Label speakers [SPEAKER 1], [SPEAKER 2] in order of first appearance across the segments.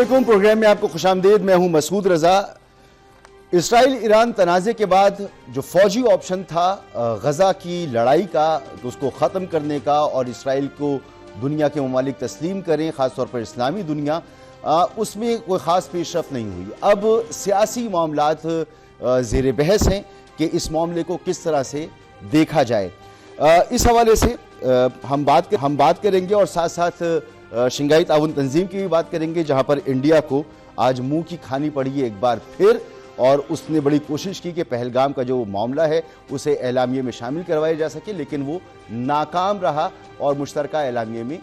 [SPEAKER 1] अस्सलामुअलैकुम। प्रोग्राम में आपको खुशामदीद। मैं हूं मसूद रजा। इसराइल ईरान तनाज़े के बाद जो फौजी ऑप्शन था गज़ा की लड़ाई का, तो उसको ख़त्म करने का और इसराइल को दुनिया के ममालिक तस्लीम करें, ख़ासतौर पर इस्लामी दुनिया, उसमें कोई ख़ास पेशरफ नहीं हुई। अब सियासी मामलात ज़ेर बहस हैं कि इस मामले को किस तरह से देखा जाए। इस हवाले से हम बात करेंगे और साथ साथ शंघाई ताउन तंजीम की भी बात करेंगे, जहां पर इंडिया को आज मुंह की खानी पड़ी है एक बार फिर, और उसने बड़ी कोशिश की कि पहलगाम का जो मामला है उसे एलामिये में शामिल करवाया जा सके, लेकिन वो नाकाम रहा और मुश्तरका एलामिये में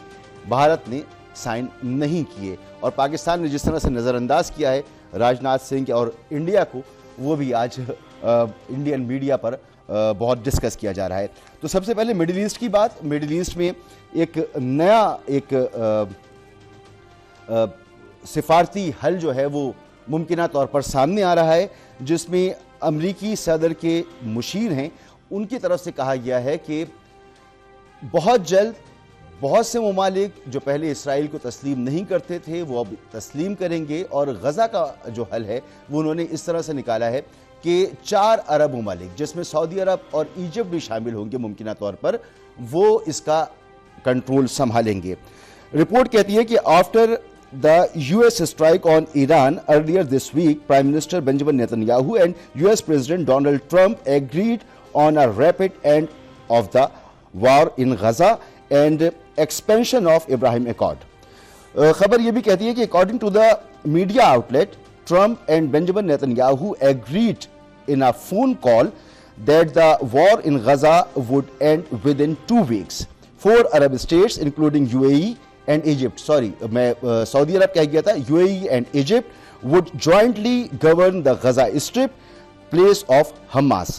[SPEAKER 1] भारत ने साइन नहीं किए। और पाकिस्तान ने जिस तरह से नज़रअंदाज किया है राजनाथ सिंह और इंडिया को, वो भी आज इंडियन मीडिया पर बहुत डिस्कस किया जा रहा है। तो सबसे पहले मिडिल ईस्ट की बात। मिडिल ईस्ट में एक नया सिफारती हल जो है वो मुमकिना तौर पर सामने आ रहा है, जिसमें अमरीकी सदर के मुशीर हैं, उनकी तरफ से कहा गया है कि बहुत जल्द बहुत से ममालिक जो पहले इसराइल को तस्लीम नहीं करते थे वो अब तस्लीम करेंगे, और गज़ा का जो हल है वो उन्होंने इस तरह से निकाला है कि 4 अरब ममालिक, जिसमें सऊदी अरब और इजिप्ट भी शामिल होंगे मुमकिना तौर पर, वो इसका कंट्रोल संभालेंगे। रिपोर्ट कहती है कि after the US strike on Iran earlier this week, Prime Minister Benjamin Netanyahu and US President Donald Trump agreed on a rapid end of the war in Gaza and expansion of Abraham Accord. खबर यह भी कहती है कि according to the media outlet, Trump and Benjamin Netanyahu agreed in a phone call that the war in Gaza would end within 2 weeks. 4 Arab states including UAE and Egypt, मैं Saudi अरब कह गया था, UAE and Egypt would jointly govern the Gaza Strip, place of Hamas.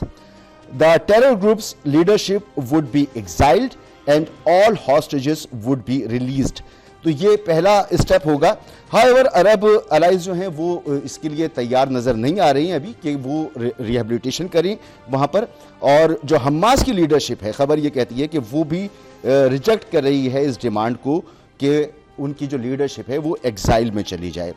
[SPEAKER 1] The terror group's leadership would be exiled and all hostages would be released. तो ये पहला step होगा। However अरब allies जो हैं वो इसके लिए तैयार नज़र नहीं आ रही हैं अभी कि वो रिहेबिलिटेशन करें वहाँ पर, और जो हमास की लीडरशिप है, खबर ये कहती है कि वो भी रिजेक्ट कर रही है इस डिमांड को कि उनकी जो लीडरशिप है वो एग्जाइल में चली जाए।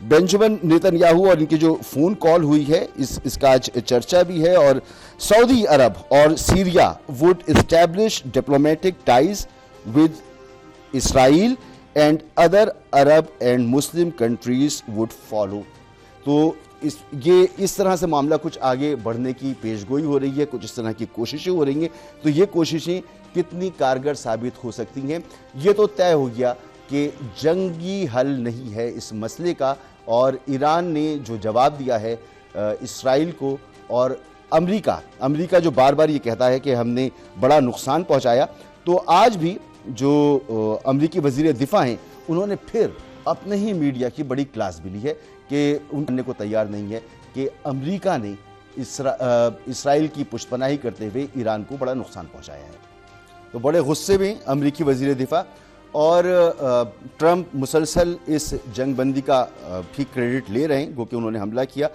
[SPEAKER 1] बेंजामिन नेतन्याहू और इनकी जो फ़ोन कॉल हुई है इसका आज चर्चा भी है, और सऊदी अरब और Syria would establish diplomatic ties with Israel and other Arab and Muslim countries would follow. तो इस तरह से मामला कुछ आगे बढ़ने की पेशगोई हो रही है, कुछ इस तरह की कोशिशें हो रही हैं। तो ये कोशिशें कितनी कारगर साबित हो सकती हैं, ये तो तय हो गया कि जंगी हल नहीं है इस मसले का, और ईरान ने जो जवाब दिया है इसराइल को, और अमेरिका जो बार बार ये कहता है कि हमने बड़ा नुकसान पहुंचाया, तो आज भी जो अमेरिकी वज़ीर दिफा हैं उन्होंने फिर अपने ही मीडिया की बड़ी क्लास भी ली है कि उनने को तैयार नहीं है कि अमेरिका ने इसराइल की पुष्टपनाही करते हुए ईरान को बड़ा नुकसान पहुंचाया है। तो बड़े गुस्से में अमेरिकी वज़ीर दिफा, और ट्रंप मुसलसल इस जंगबंदी का भी क्रेडिट ले रहे हैं, वो कि उन्होंने हमला किया।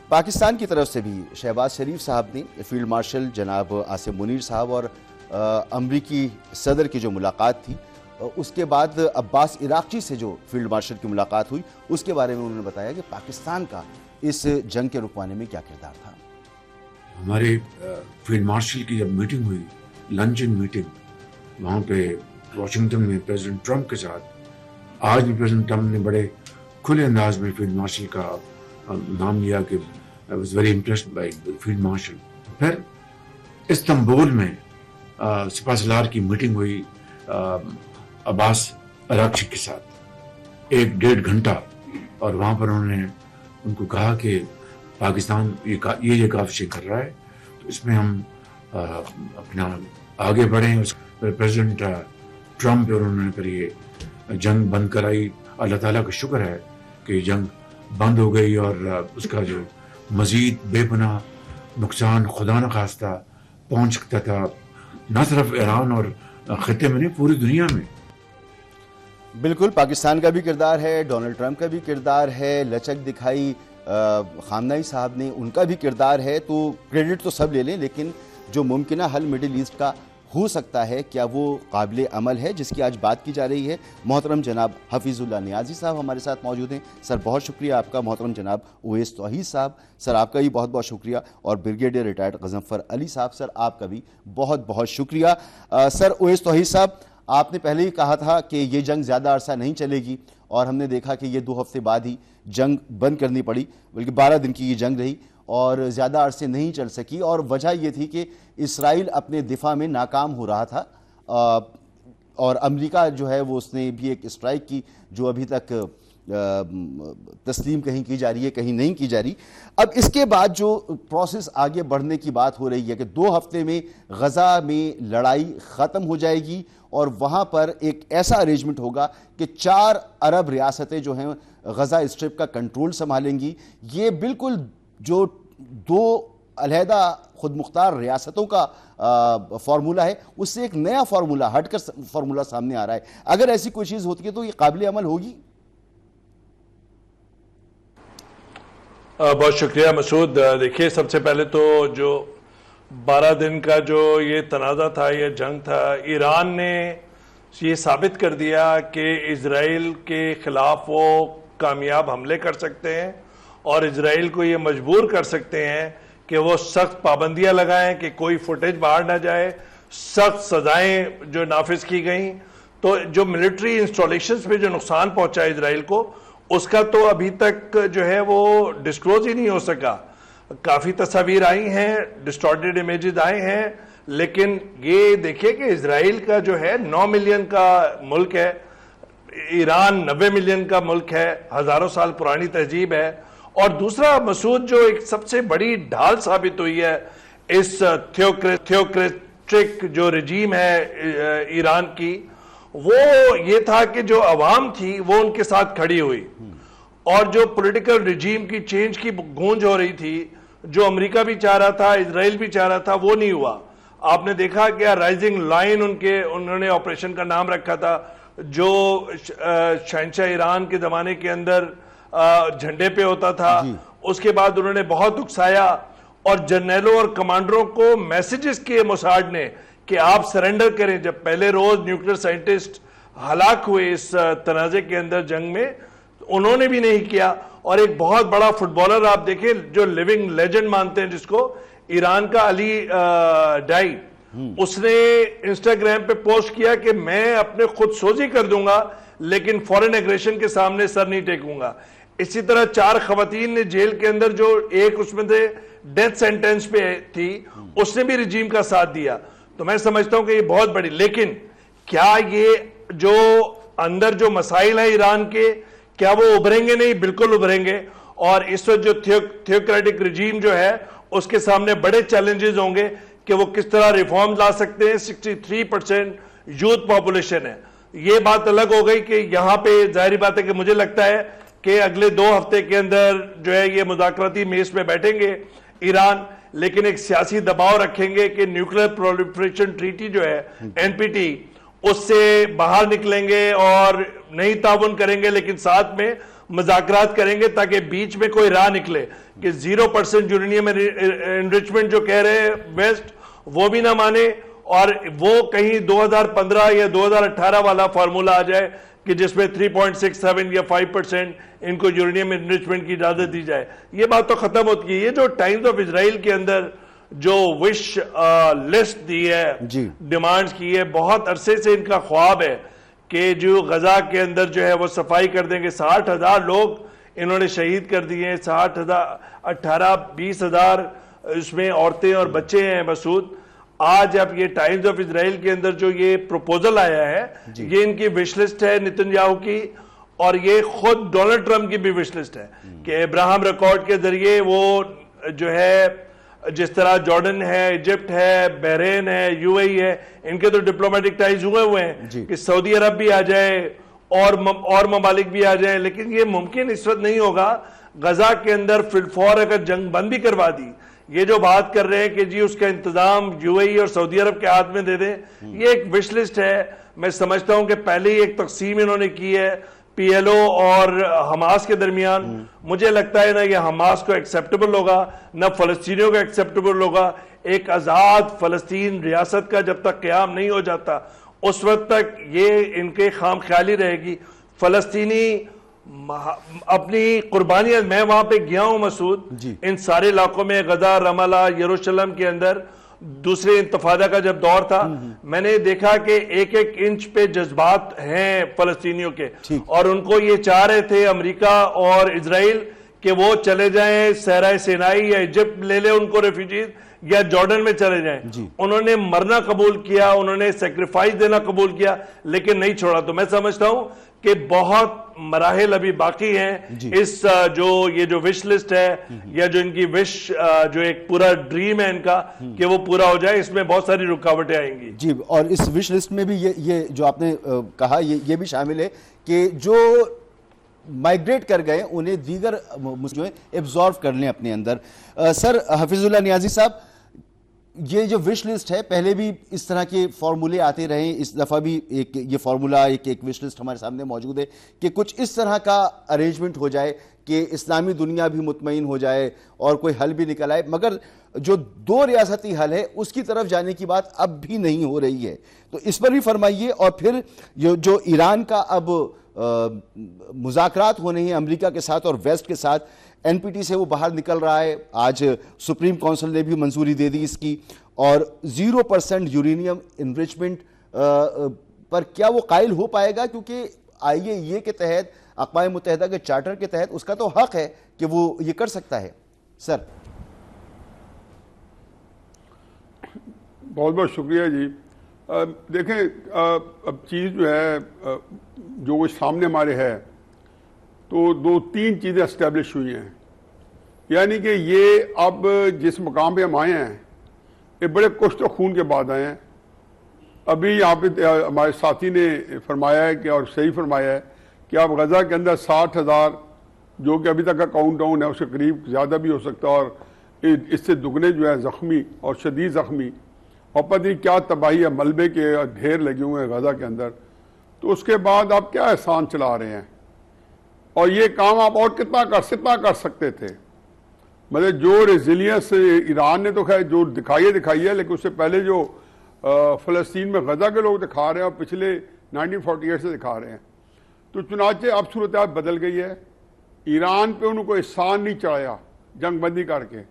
[SPEAKER 1] पाकिस्तान की तरफ से भी शहबाज शरीफ साहब ने फील्ड मार्शल जनाब आसिम मुनीर साहब और अमेरिकी सदर की जो मुलाकात थी, उसके बाद अब्बास इराक़ची से जो फील्ड मार्शल की मुलाकात हुई, उसके बारे में उन्होंने बताया कि पाकिस्तान का इस जंग के रुकवाने में क्या किरदार था।
[SPEAKER 2] हमारे फील्ड मार्शल की जब मीटिंग हुई, लंचन मीटिंग, वहाँ पे वाशिंगटन में प्रेसिडेंट ट्रंप के साथ, आज भी प्रेसिडेंट ट्रंप ने बड़े खुले अंदाज में फील्ड मार्शल का नाम लिया कि I was very impressed by field marshal. फिर इस्तांबुल में सिपाहसालार की मीटिंग हुई अब्बास इराक़ची के साथ 1-1.5 घंटा, और वहाँ पर उन्होंने उनको कहा कि पाकिस्तान ये काविशें कर रहा है, तो इसमें हम अपना आगे बढ़ें। प्रेसिडेंट ट्रंप और उन्होंने फिर ये जंग बंद कराई। अल्लाह ताला का शुक्र है कि जंग बंद हो गई, और उसका जो मज़ीद बेपनाह नुकसान खुदा न खास्ता पहुँच सकता था न सिर्फ ईरान और खत्ते में नहीं, पूरी दुनिया में।
[SPEAKER 1] बिल्कुल, पाकिस्तान का भी किरदार है, डोनाल्ड ट्रंप का भी किरदार है, लचक दिखाई खामनेई साहब ने, उनका भी किरदार है। तो क्रेडिट तो सब ले लें, लेकिन जो मुमकिना हल मिडिल ईस्ट का हो सकता है, क्या वो काबिल अमल है, जिसकी आज बात की जा रही है। मोहतरम जनाब हफीजुल्लाह नियाजी साहब हमारे साथ मौजूद हैं। सर बहुत शुक्रिया आपका। मोहतरम जनाब उवैस तौहीद साहब, सर आपका भी बहुत बहुत शुक्रिया। और ब्रिगेडियर रिटायर्ड गजनफर अली साहब, सर आपका भी बहुत बहुत शुक्रिया। सर उवैस तौहीद साहब, आपने पहले ही कहा था कि ये जंग ज़्यादा अरसा नहीं चलेगी, और हमने देखा कि ये 2 हफ्ते बाद ही जंग बंद करनी पड़ी, बल्कि 12 दिन की ये जंग रही और ज़्यादा अरसे नहीं चल सकी। और वजह ये थी कि इसराइल अपने दिफा में नाकाम हो रहा था, और अमेरिका जो है वो उसने भी एक स्ट्राइक की जो अभी तक तस्लीम कहीं की जा रही है, कहीं नहीं की जा रही। अब इसके बाद जो प्रोसेस आगे बढ़ने की बात हो रही है कि 2 हफ्ते में गज़ा में लड़ाई ख़त्म हो जाएगी और वहाँ पर एक ऐसा अरेंजमेंट होगा कि 4 अरब रियासतें जो हैं गज़ा स्ट्रिप का कंट्रोल संभालेंगी। ये बिल्कुल जो 2 अलहदा खुद मुख्तार रियासतों का फार्मूला है, उससे एक नया फार्मूला, हटकर फार्मूला सामने आ रहा है। अगर ऐसी कोई चीज़ होती है तो ये काबिल अमल होगी?
[SPEAKER 3] बहुत शुक्रिया मसूद। देखिए, सबसे पहले तो जो 12 दिन का जो ये तनाज़ा था, ये जंग था, ईरान ने ये साबित कर दिया कि इजराइल के ख़िलाफ़ वो कामयाब हमले कर सकते हैं और इजराइल को ये मजबूर कर सकते हैं कि वो सख्त पाबंदियां लगाएं कि कोई फुटेज बाहर ना जाए, सख्त सजाएं जो नाफिज की गई। तो जो मिलिट्री इंस्टॉलेशंस पे जो नुकसान पहुंचा इजराइल को, उसका तो अभी तक जो है वो डिस्क्लोज ही नहीं हो सका। काफ़ी तस्वीर आई हैं, डिस्टॉर्टेड इमेजेस आए हैं, लेकिन ये देखिए कि इजराइल का जो है 9 मिलियन का मुल्क है, ईरान 90 मिलियन का मुल्क है, हज़ारों साल पुरानी तहजीब है। और दूसरा मसूद, जो एक सबसे बड़ी ढाल साबित हुई है इस थियोक्रेटिक जो रजीम है ईरान की, वो ये था कि जो अवाम थी वो उनके साथ खड़ी हुई, और जो पॉलिटिकल रजीम की चेंज की गूंज हो रही थी, जो अमेरिका भी चाह रहा था, इजराइल भी चाह रहा था, वो नहीं हुआ। आपने देखा क्या राइजिंग लाइन उन्होंने ऑपरेशन का नाम रखा था, जो शहंशाह ईरान के ज़माने के अंदर झंडे पे होता था। उसके बाद उन्होंने बहुत उकसाया और जर्नलों और कमांडरों को मैसेजेस किए मोसाड ने कि आप सरेंडर करें। जब पहले रोज न्यूक्लियर साइंटिस्ट हलाक हुए इस तनाज़े के अंदर जंग में, उन्होंने भी नहीं किया। और एक बहुत बड़ा फुटबॉलर आप देखें जो लिविंग लेजेंड मानते हैं जिसको, ईरान का अली डाई, उसने इंस्टाग्राम पे पोस्ट किया कि मैं अपने खुद सोजी कर दूंगा लेकिन फॉरेन एग्रेशन के सामने सर नहीं टेकूंगा। इसी तरह 4 खवातीन ने जेल के अंदर, जो एक उसमें से डेथ सेंटेंस पे थी, उसने भी रजीम का साथ दिया। तो मैं समझता हूं कि ये बहुत बड़ी, लेकिन क्या ये जो अंदर जो मसाइल है ईरान के, क्या वो उभरेंगे? नहीं, बिल्कुल उभरेंगे। और इस वक्त जो थियोक्रेटिक रजीम जो है उसके सामने बड़े चैलेंजेस होंगे कि वो किस तरह रिफॉर्म ला सकते हैं। 63% यूथ पॉपुलेशन है। ये बात अलग हो गई कि यहां पे जाहिर बात है कि मुझे लगता है कि अगले 2 हफ्ते के अंदर जो है ये मुज़ाकराती मेज पे बैठेंगे ईरान, लेकिन एक सियासी दबाव रखेंगे कि न्यूक्लियर प्रोलिफरेशन ट्रीटी जो है NPT, उससे बाहर निकलेंगे और नहीं ताउन करेंगे, लेकिन साथ में मुज़ाकरात करेंगे ताकि बीच में कोई राह निकले कि 0% यूरेनियम एनरिचमेंट जो कह रहे हैं वेस्ट, वो भी ना माने, और वो कहीं 2015 या 2018 वाला फार्मूला आ जाए कि जिसमें 3.67 या 5% इनको यूरेनियम एनरिचमेंट की इजाजत दी जाए। ये बात तो खत्म होती है। ये जो टाइम्स ऑफ इजराइल के अंदर जो विश लिस्ट दी है, डिमांड्स की है, बहुत अरसे से इनका ख्वाब है कि जो गजा के अंदर जो है वो सफाई कर देंगे। 60,000 लोग इन्होंने शहीद कर दिए हैं, 60,000, 18-20,000 इसमें औरतें और बच्चे हैं मसूद। आज अब ये टाइम्स ऑफ इजराइल के अंदर जो ये प्रपोजल आया है, ये इनकी विश लिस्ट है नेतन्याहू की, और ये खुद डोनाल्ड ट्रंप की भी विश लिस्ट है कि अब्राहम रिकॉर्ड के जरिए वो जो है, जिस तरह जॉर्डन है, इजिप्ट है, बहरीन है, UAE है, इनके तो डिप्लोमेटिक टाइज हुए हैं कि सऊदी अरब भी आ जाए और ममालिक भी आ जाए। लेकिन ये मुमकिन इस वक्त नहीं होगा। गजा के अंदर फिलफौर अगर जंग बंद भी करवा दी, ये जो बात कर रहे हैं कि जी उसका इंतजाम UAE और सऊदी अरब के हाथ में दे दें, ये एक विश लिस्ट है। मैं समझता हूं कि पहले ही एक तकसीम इन्होंने की है PLO और हमास के दरमियान। मुझे लगता है ना ये हमास को एक्सेप्टेबल होगा, ना फलस्तीनियों को एक्सेप्टेबल होगा। एक आज़ाद फ़लस्तीन रियासत का जब तक क़याम नहीं हो जाता उस वक्त तक ये इनके खाम ख्याली रहेगी। फ़लस्तीनी अपनी कुर्बानियां, मैं वहां पे गया हूं मसूद, इन सारे इलाकों में, गजा, रमला, यरूशलेम के अंदर दूसरे इंतफादा का जब दौर था, मैंने देखा कि एक एक इंच पे जज्बात हैं फ़लस्तीनियों के, और उनको ये चाह रहे थे अमेरिका और इजराइल कि वो चले जाएं सहरा सिनाई या इजिप्ट ले ले उनको रेफ्यूजीज, या जॉर्डन में चले जाएं। उन्होंने मरना कबूल किया, उन्होंने सेक्रीफाइस देना कबूल किया, लेकिन नहीं छोड़ा। तो मैं समझता हूं कि बहुत मराहिल अभी बाकी हैं इस ये जो विश लिस्ट है या जो इनकी विश जो एक पूरा ड्रीम है इनका कि वो पूरा हो जाए, इसमें बहुत सारी रुकावटें आएंगी जी।
[SPEAKER 1] और इस विश लिस्ट में भी ये जो आपने कहा ये भी शामिल है कि जो माइग्रेट कर गए उन्हें दीगर मुस्लिम एब्जॉर्व कर लें अपने अंदर। सर हफीजुल्लाह नियाजी साहब, ये जो विश लिस्ट है, पहले भी इस तरह के फॉर्मूले आते रहे, इस दफ़ा भी ये फार्मूला एक विश लिस्ट हमारे सामने मौजूद है कि कुछ इस तरह का अरेंजमेंट हो जाए कि इस्लामी दुनिया भी मुतमईन हो जाए और कोई हल भी निकल आए। मगर जो दो रियासती हल है उसकी तरफ जाने की बात अब भी नहीं हो रही है, तो इस पर भी फरमाइए। और फिर जो ईरान का अब मुज़ाकरात होने हैं अमेरिका के साथ और वेस्ट के साथ, एनपीटी से वो बाहर निकल रहा है, आज सुप्रीम काउंसिल ने भी मंजूरी दे दी इसकी, और 0% यूरेनियम इनरिचमेंट पर क्या वो कायल हो पाएगा? क्योंकि IAEA के तहत, अक़वाम मुत्तहिदा के चार्टर के तहत उसका तो हक है कि वो ये कर सकता है। सर
[SPEAKER 4] बहुत बहुत शुक्रिया जी। देखें, अब चीज़ जो है जो वो सामने हमारे है, तो दो तीन चीज़ें इस्टेब्लिश हुई हैं। यानी कि ये अब जिस मकाम पे हम आए हैं, ये बड़े कुश्त और खून के बाद आए हैं। अभी यहाँ पे हमारे साथी ने फरमाया है कि, और सही फरमाया है कि आप गज़ा के अंदर 60,000 जो कि अभी तक का काउंट डाउन है उसके करीब ज़्यादा भी हो सकता है, और इससे दुगने जो है ज़ख्मी और शदीद ज़ख्मी, और पता नहीं क्या तबाही है, मलबे के ढेर लगे हुए हैं गज़ा के अंदर। तो उसके बाद आप क्या एहसान चला रहे हैं, और ये काम आप और कितना कर सकते थे। मतलब जो रेजिलियंस ईरान ने तो खैर जो दिखाई है, लेकिन उससे पहले जो फ़लस्तीन में गज़ा के लोग दिखा रहे हैं और पिछले 1948 से दिखा रहे हैं, तो चुनाचे अब सूरत बदल गई है। ईरान पे उनको एहसान नहीं चढ़ाया जंग बंदी करके।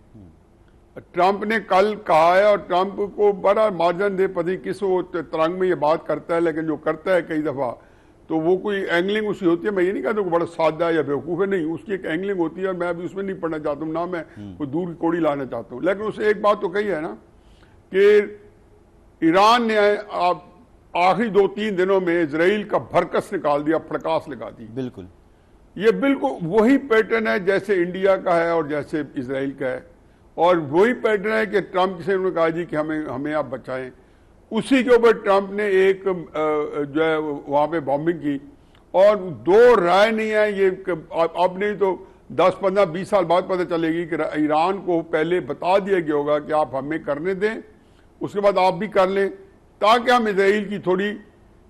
[SPEAKER 4] ट्रंप ने कल कहा है, और ट्रंप को बड़ा मार्जिन दे, पति किस वो तरंग में ये बात करता है, लेकिन जो करता है कई दफ़ा तो वो कोई एंगलिंग उसकी होती है। मैं ये नहीं कहता कि बड़ा सादा या बेवकूफ़ है, नहीं, उसकी एक एंगलिंग होती है, और मैं अभी उसमें नहीं पढ़ना चाहता हूँ, ना मैं कोई दूर की कोड़ी लाना चाहता हूँ। लेकिन उसे एक बात तो कही है ना कि ईरान ने आखिरी 2-3 दिनों में इजराइल का भरकस निकाल दिया, फड़कास लगा दी।
[SPEAKER 1] बिल्कुल,
[SPEAKER 4] ये बिल्कुल वही पैटर्न है जैसे इंडिया का है और जैसे इजराइल का है, और वही पैटर्न है कि ट्रंप से उन्होंने कहा जी कि हमें आप बचाएं। उसी के ऊपर ट्रंप ने एक जो है वहाँ पे बॉम्बिंग की, और दो राय नहीं है ये अब नहीं तो 10, 15, 20 साल बाद पता चलेगी कि ईरान को पहले बता दिया गया होगा कि आप हमें करने दें, उसके बाद आप भी कर लें, ताकि हम इजराइल की थोड़ी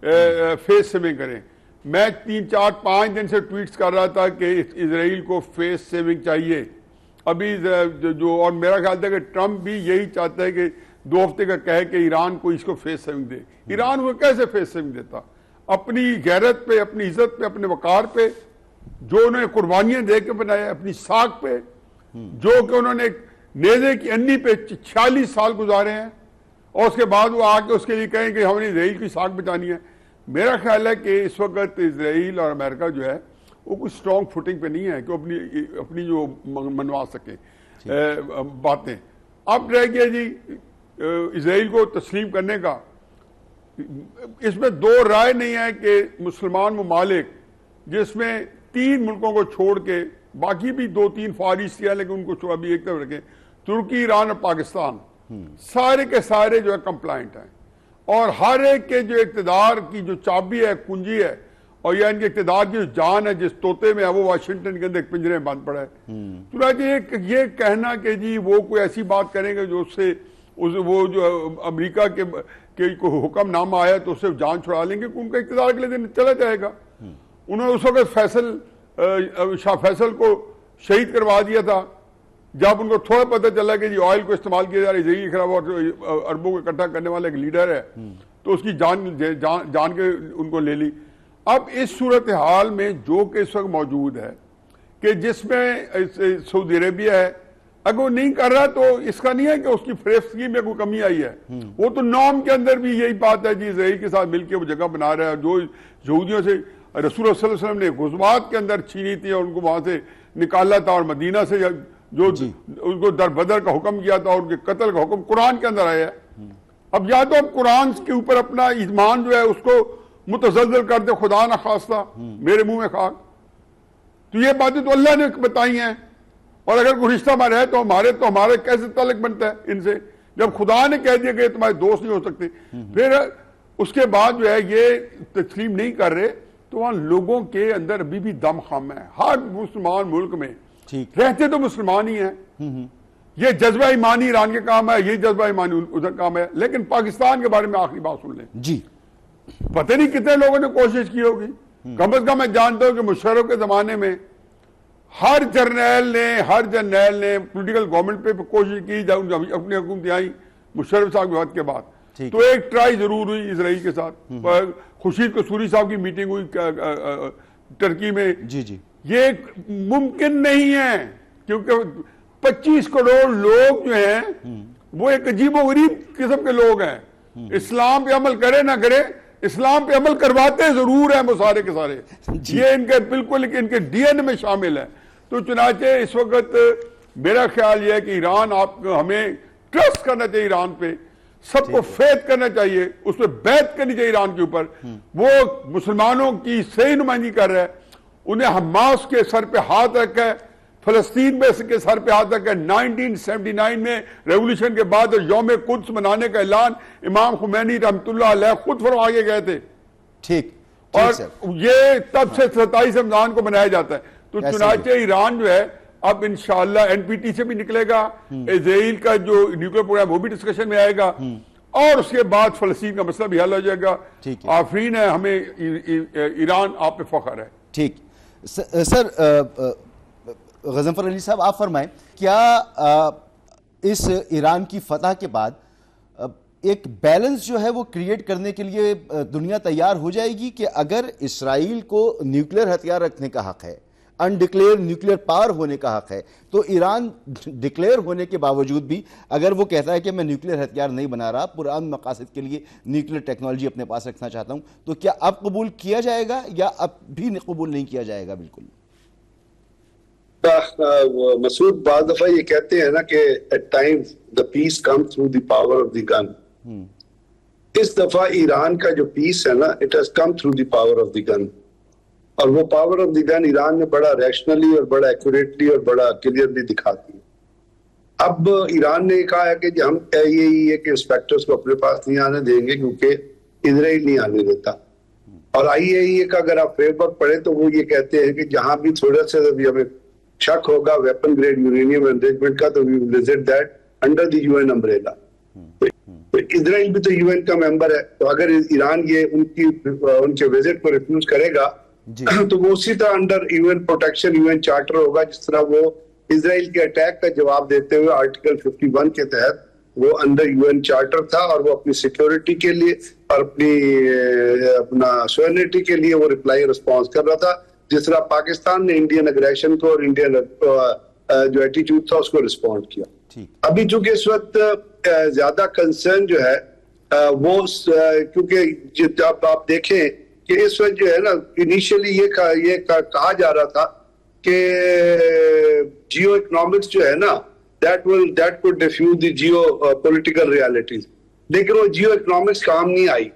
[SPEAKER 4] फेस सेविंग करें। मैं 3, 4, 5 दिन से ट्वीट्स कर रहा था कि इजराइल को फेस सेविंग चाहिए अभी जो, और मेरा ख्याल था कि ट्रंप भी यही चाहता है कि 2 हफ्ते का कहे कि ईरान को इसको फेस सेविंग दे। ईरान को कैसे फेस सेविंग देता? अपनी गैरत पे, अपनी इज्जत पे, अपने वकार पे, जो उन्होंने कुर्बानियां दे के बनाया, अपनी साख पे, जो कि उन्होंने नेज़े की अन्नी पे 46 साल गुजारे हैं, और उसके बाद वो आके उसके लिए कहें कि हमने इजराइल की साख बचानी है। मेरा ख्याल है कि इस वक्त इजराइल और अमेरिका जो है वो कुछ स्ट्रॉन्ग फुटिंग पे नहीं है कि अपनी जो मनवा सके बातें। अब रह गया जी इजराइल को तस्लीम करने का। इसमें 2 राय नहीं है कि मुसलमान ममालिक, जिसमें 3 मुल्कों को छोड़ के बाकी भी 2-3 फार ईस्ट है, लेकिन उनको अभी एक तरफ रखें, तुर्की, ईरान और पाकिस्तान, सारे के सारे जो है कंप्लाइंट हैं, और हर एक के जो इक़्तिदार की जो चाबी है, कुंजी है, और या इनके इक़्तिदार की जो जान है जिस तोते में है, वो वाशिंगटन के अंदर एक पिंजरे में बंद पड़ा है। तो राजी ये कहना कि जी वो कोई ऐसी बात करेंगे जो उससे वो जो अमेरिका के कोई हुक्मनामा आया तो उससे जान छुड़ा लेंगे, कि उनका इक़्तिदार अगले दिन चला जाएगा। उन्होंने उस वक्त शाह फैसल को शहीद करवा दिया था, जब उनको थोड़ा पता चला कि जी ऑयल को इस्तेमाल किया जा रहा है, इसराइल के खिलाफ और अरबों को इकट्ठा करने वाला एक लीडर है, तो उसकी जान के उनको ले ली। अब इस सूरत हाल में जो कि इस वक्त मौजूद है कि जिसमें सऊदी अरेबिया है, अगर वो नहीं कर रहा तो इसका नहीं है कि उसकी फरेफ्तगी में कोई कमी आई है, वो तो नॉर्म के अंदर भी यही बात है जी, इसराइल के साथ मिलकर वो जगह बना रहा है। जो यहूदियों से रसूल सल्लल्लाहु अलैहि वसल्लम ने गुज़वात के अंदर छीनी थी और उनको वहां से निकाला था, और मदीना से जो उनको दरबदर का हुक्म किया था और उनके कत्ल का हुक्म कुरान के अंदर आया है। अब या तो हम कुरान के ऊपर अपना ईमान जो है उसको मुतज़ल्ज़ल कर दे, खुदा ना खास्ता मेरे मुंह में खाक, तो ये बातें तो अल्लाह ने बताई हैं, और अगर कोई रिश्ता हमारा है तो हमारे कैसे ताल्लुक बनता है इनसे, जब खुदा ने कह दिया कि तुम्हारे दोस्त नहीं हो सकते। फिर उसके बाद जो है ये तस्लीम नहीं कर रहे, तो वहां लोगों के अंदर अभी भी दम खम है। हर मुसलमान मुल्क में रहते तो मुसलमान ही हैं, ये जज्बा ईमानी ईरान के काम है, ये जज्बा ईमानी उधर काम है। लेकिन पाकिस्तान के बारे में आखिरी बात सुन लें
[SPEAKER 1] जी,
[SPEAKER 4] पता नहीं कितने लोगों ने कोशिश की होगी, कम से कम मैं जानता हूं कि मुशर्रफ के जमाने में हर जर्नैल ने पॉलिटिकल गवर्नमेंट पे कोशिश की, जब अपनी हुकूमत आई मुशर्रफ साहब के वक्त के बाद, तो एक ट्राई जरूर हुई इसराइल के साथ। खुर्शीद कसूरी साहब की मीटिंग हुई टर्की में।
[SPEAKER 1] जी,
[SPEAKER 4] ये मुमकिन नहीं है, क्योंकि 25 करोड़ लोग जो हैं वो एक अजीबोगरीब किस्म के लोग हैं। इस्लाम पे अमल करे ना करे, इस्लाम पे अमल करवाते जरूर है वो सारे के सारे, ये इनके बिल्कुल इनके डीएनए में शामिल है। तो चुनाचे इस वक्त मेरा ख्याल यह है कि ईरान, हमें ट्रस्ट करना चाहिए ईरान पे, सबको फेथ करना चाहिए, उस पर बैत करनी चाहिए ईरान के ऊपर। वो मुसलमानों की सही नुमाइंदगी कर रहा है, उन्हें हमास के सर पे हाथ रखा है, फलस्तीन में के सर पे हाथ रखा है। 1979 में रेवोल्यूशन के बाद यौम कुद्स मनाने का ऐलान इमाम खुमैनी रहमतुल्लाह अलैह खुद फरमा के गए थे।
[SPEAKER 1] ठीक,
[SPEAKER 4] और ये तब से 27 रमजान को मनाया जाता है। तो चुनाचे ईरान जो है अब इंशाअल्लाह एनपीटी से भी निकलेगा, इजराइल का जो न्यूक्लियर प्रोग्राम वो भी डिस्कशन में आएगा, और उसके बाद फलस्तीन का मसला भी हल हो जाएगा। आफरीन है, हमें ईरान आप पे फख्र है।
[SPEAKER 1] ठीक सर, गजनफर अली साहब आप फरमाएं, क्या इस ईरान की फतह के बाद एक बैलेंस जो है वो क्रिएट करने के लिए दुनिया तैयार हो जाएगी कि अगर इसराइल को न्यूक्लियर हथियार रखने का हक है, अनडिक्लेयर न्यूक्लियर पावर होने का हक है, तो ईरान डिक्लेयर होने के बावजूद भी अगर वो कहता है कि मैं न्यूक्लियर हथियार नहीं बना रहा, पुरान मकासद के लिए न्यूक्लियर टेक्नोलॉजी अपने पास रखना चाहता हूं, तो क्या अब कबूल किया जाएगा या अब भी कबूल नहीं किया जाएगा? बिल्कुल
[SPEAKER 5] मसूद, बाद दफा ये कहते हैं ना कि at times the peace come through the power of the gun. इस दफा ईरान का जो पीस है ना, it has come through the power of the gun, और वो power of the gun Iran ने बड़ा रैशनली और बड़ा एक्यूरेटली और बड़ा क्लियरली दिखाती है। अब ईरान ने कहा है कि हम IAEA के इंस्पेक्टर्स को अपने पास नहीं आने देंगे क्योंकि इजराइल नहीं आने देता, और IAEA का अगर आप फ्रेमवर्क पढ़े तो वो ये कहते हैं कि जहां भी थोड़ा सा भी हमें शक होगा वेपन ग्रेड यूरेनियम एनरिचमेंट का, तो we will visit that under the UN umbrella. तो इजराइल भी तो UN का मेंबर है, तो अगर ईरान ये उनके विजिट को रिफ्यूज करेगा तो वो उसी तरह under UN protection, UN charter होगा, जिस तरह वो इजराइल के अटैक का जवाब देते हुए आर्टिकल 51 के तहत वो अंडर UN चार्टर था, और वो अपनी सिक्योरिटी के लिए और अपना सॉवरेनिटी के लिए वो रिप्लाई रिस्पॉन्स कर रहा था, जिस तरह पाकिस्तान ने इंडियन अग्रेशन को और इंडियन जो एटीट्यूड था उसको रिस्पॉन्ड किया। अभी चूंकि इस वक्त ज्यादा कंसर्न जो है वो क्योंकि जब आप देखें कि इस वक्त जो है ना, इनिशियली ये कहा जा रहा था कि जियो इकोनॉमिक्स जो है ना, that could diffuse the geo political realities, लेकिन वो जियो इकोनॉमिक्स काम नहीं आई,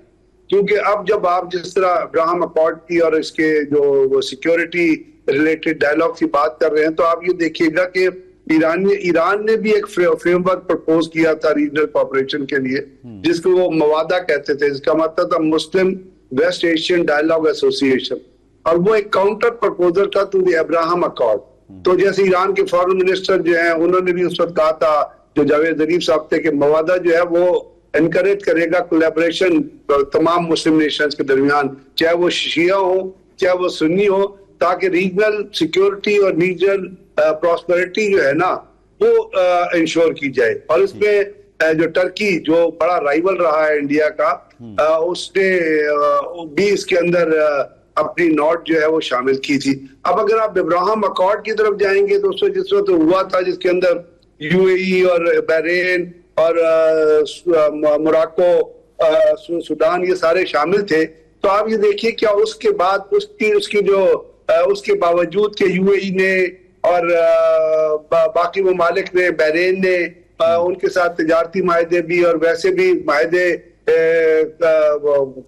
[SPEAKER 5] क्योंकि अब जब आप जिस तरह अब्राहम अकॉर्ड की और इसके जो सिक्योरिटी रिलेटेड डायलॉग की बात कर रहे हैं, तो आप ये देखिएगा कि ईरान ने भी एक फ्रेमवर्क प्रपोज किया था रीजनल कोऑपरेशन के लिए, जिसको वो मवादा कहते थे, जिसका मतलब था मुस्लिम वेस्ट एशियन डायलॉग एसोसिएशन, और वो एक काउंटर प्रपोजल था टू द अब्राहम अकॉर्ड। तो जैसे ईरान के फॉरेन मिनिस्टर जो हैं उन्होंने भी उस वक्त कहा था, जो जावेद जरीफ साहब थे, कि मवादा जो है वो एनकरेज करेगा कोलैबोरेशन तमाम मुस्लिम नेशंस के दरमियान, चाहे वो शिया हो चाहे वो सुन्नी हो, ताकि रीजनल सिक्योरिटी और रीजनल प्रॉस्पेरिटी जो है ना वो इंश्योर की जाए। और इसमें जो टर्की जो बड़ा राइवल रहा है इंडिया का, उसने भी इसके अंदर अपनी नोट जो है वो शामिल की थी। अब अगर आप इब्राहिम अकॉर्ड की तरफ जाएंगे तो उसमें जिस वक्त हुआ था, जिसके अंदर यूएई और बहरीन और मोरक्को, सूडान, ये सारे शामिल थे, तो आप ये देखिए क्या उसके बाद उसकी जो उसके बावजूद के यूएई ने और बाकी ममालिक ने, बहरीन ने उनके साथ तिजारती माहदे भी और वैसे भी माहदे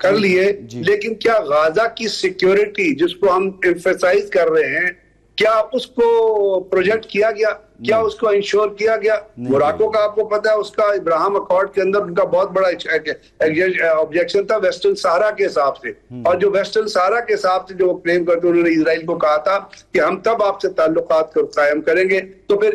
[SPEAKER 5] कर लिए, लेकिन क्या गाजा की सिक्योरिटी जिसको हम एम्फेसाइज कर रहे हैं, क्या उसको प्रोजेक्ट किया गया? क्या उसको इंश्योर किया गया? मोरक्को का आपको पता है, उसका इब्राहिम अकॉर्ड के अंदर उनका बहुत बड़ा ऑब्जेक्शन था वेस्टर्न सहारा के हिसाब से। और जो वेस्टर्न सहारा के हिसाब से जो क्लेम करते, उन्होंने इजराइल को कहा था कि हम तब आपसे ताल्लुकात कायम करेंगे। तो फिर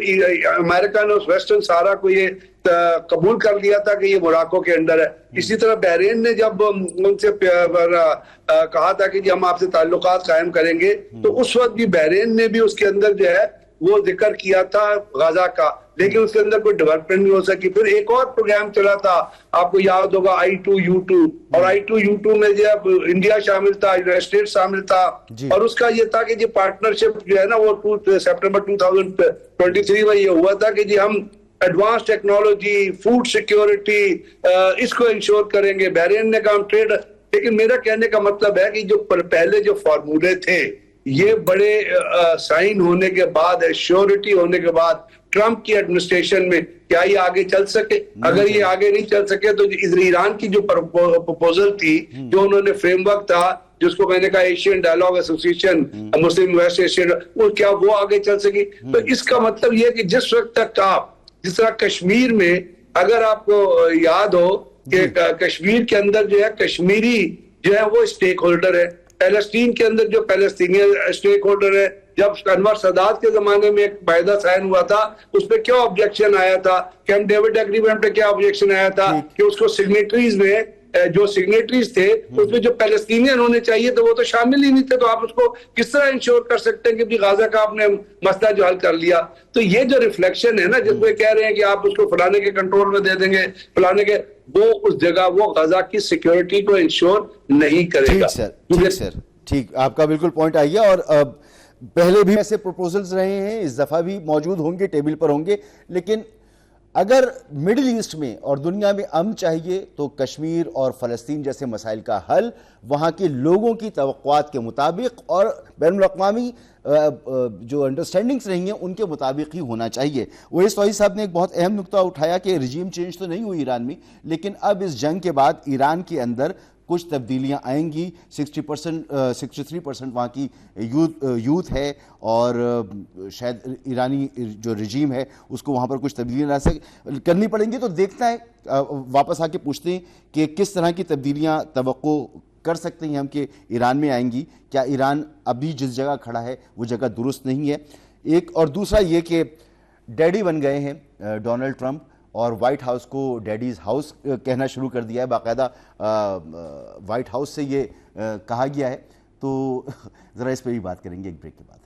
[SPEAKER 5] अमेरिका ने उस वेस्टर्न सहारा को ये कबूल कर लिया था कि ये मोरक्को के अंडर है। इसी तरह बहरीन ने जब उनसे कहा था कि हम आपसे ताल्लुकात कायम करेंगे, तो उस वक्त भी बहरीन ने भी उसके अंदर जो है वो जिक्र किया था गाजा का, लेकिन उसके अंदर कोई डेवलपमेंट नहीं हो सकी। फिर एक और प्रोग्राम चला था, आपको याद होगा, I2U2, और I2U2 में जो इंडिया शामिल था, यूनाइटेड स्टेट शामिल था, और उसका ये था कि जी पार्टनरशिप जो है ना वो सितंबर 2023 में ये हुआ था कि जी हम एडवांस टेक्नोलॉजी, फूड सिक्योरिटी, इसको इंश्योर करेंगे। बहरीन ने कहा ट्रेड। लेकिन मेरा कहने का मतलब है कि जो पहले जो फॉर्मूले थे, ये बड़े साइन होने के बाद, एश्योरिटी होने के बाद ट्रंप की एडमिनिस्ट्रेशन में क्या ये आगे चल सके? अगर ये आगे नहीं चल सके तो ईरान की जो प्रपोजल थी, जो उन्होंने फ्रेमवर्क था, जिसको मैंने कहा एशियन डायलॉग एसोसिएशन, मुस्लिम वेस्ट एशियन, वो क्या वो आगे चल सकी? तो इसका मतलब ये है कि जिस वक्त तक आप, जिस तरह कश्मीर में, अगर आपको याद हो कि कश्मीर के अंदर जो है कश्मीरी जो है वो स्टेक होल्डर है, पैलेस्टीन के अंदर जो पैलेस्टीनियन स्टेक होल्डर है। जब अनवर सदात के जमाने में एक वायदा साइन हुआ था, उस पर क्या ऑब्जेक्शन आया था? कैंप डेविड एग्रीमेंट पे क्या ऑब्जेक्शन आया था कि उसको सिग्नेटरीज में, जो सिग्नेटरीज थे उसमें जो पैलेस्टीनियन होने चाहिए थे वो तो शामिल ही नहीं थे। तो आप उसको किस तरह इंश्योर कर सकते हैं कि गाजा का आपने मसला जो हल कर लिया? तो ये जो रिफ्लेक्शन है ना, जिसमें कह रहे हैं कि आप उसको फलाने के कंट्रोल में दे देंगे, फलाने के, वो उस जगह वो गाजा की सिक्योरिटी को इंश्योर नहीं करेगा।
[SPEAKER 1] ठीक सर, ठीक, आपका बिल्कुल पॉइंट आ गया। और पहले भी ऐसे प्रपोजल्स रहे हैं, इस दफा भी मौजूद होंगे, टेबल पर होंगे। लेकिन अगर मिडिल ईस्ट में और दुनिया में अमन चाहिए तो कश्मीर और फ़लस्तीन जैसे मसाइल का हल वहाँ के लोगों की तवक्कुआत के मुताबिक और बैनुल-अक़वामी जो अंडरस्टैंडिंग्स रही हैं उनके मुताबिक ही होना चाहिए। ओवैस तौहीद साहब ने एक बहुत अहम नुक्ता उठाया कि रिजीम चेंज तो नहीं हुई ईरान में, लेकिन अब इस जंग के बाद ईरान के अंदर कुछ तब्दीलियां आएंगी। 63% वहाँ की यूथ है और शायद ईरानी जो रिजीम है उसको वहाँ पर कुछ तब्दीलियां करनी पड़ेंगी। तो देखता है, वापस आके पूछते हैं कि किस तरह की तब्दीलियां तवक्को कर सकते हैं हम कि ईरान में आएंगी। क्या ईरान अभी जिस जगह खड़ा है वो जगह दुरुस्त नहीं है? एक और दूसरा ये कि डैडी बन गए हैं डोनाल्ड ट्रंप और वाइट हाउस को डैडीज हाउस कहना शुरू कर दिया है, बाकायदा वाइट हाउस से ये कहा गया है। तो ज़रा इस पर भी बात करेंगे एक ब्रेक के बाद।